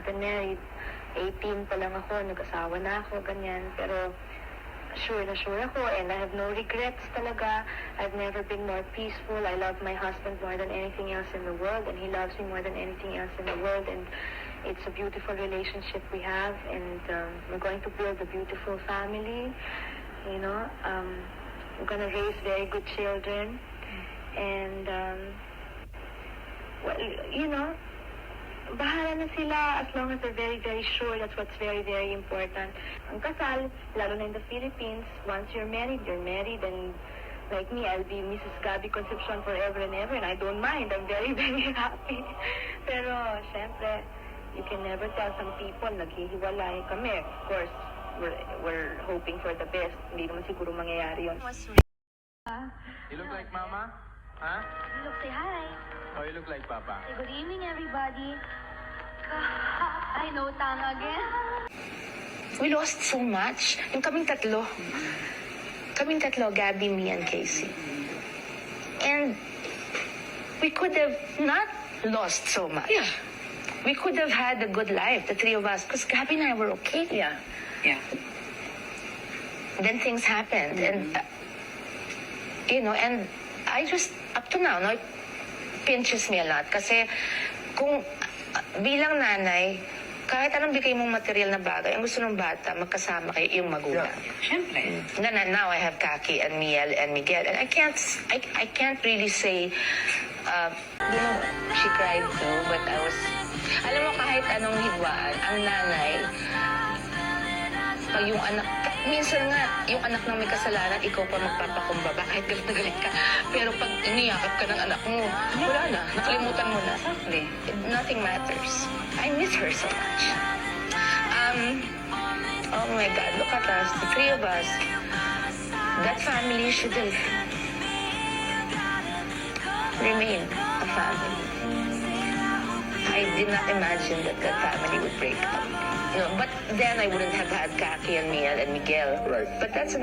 gotten married. 18 pa lang ako, nag-asawa na ako, ganyan. Pero sure na sure ako, and I have no regrets talaga. I've never been more peaceful. I love my husband more than anything else in the world, and he loves me more than anything else in the world. And it's a beautiful relationship we have, and we're going to build a beautiful family. You know, we're gonna raise very good children, and well, you know, bahala na sila as long as they're very, very sure. That's what's very, very important. Ang kasal, lalo na in the Philippines, once you're married, and like me, I'll be Mrs. Gabby Concepcion forever and ever, and I don't mind. I'm very, very happy. Pero, syempre, you can never tell some people, naghihiwalay kami. Of course, we're hoping for the best. Hindi naman siguro mangyayari yun. You look like Mama? Huh? You look, say hi. Oh, you look like Papa. Say good evening, everybody. I know Tanga again. We lost so much. Yung kaming tatlo, Gabby, me, and Casey. And we could have not lost so much. Yeah. We could have had a good life, the three of us, because Gabby and I were okay. Yeah. Yeah. Then things happened, and you know, and I just, up to now, no, it pinches me a lot. Kasi kung bilang nanay, kahit anong bigay mong material na bagay, ang gusto ng bata, magkasama kayo yung magulang. Siyempre. Now I have Kaki and Miel and Miguel, and I can't really say, you know, she cried too, but I was, alam mo, kahit anong hidwaan, ang nanay, pag yung anak, minsan nga, yung anak ng may kasalanan, ikaw pa magpapakumbaba kahit galit na galit ka. Pero pag iniyakap ka ng anak mo, wala na, nakalimutan mo na. Exactly. Nothing matters. I miss her so much. Oh my God, look at us, the three of us. That family should have remained a family. I did not imagine that family would break up. No, but then I wouldn't have had Kaki and Miel and Miguel. Right. But that's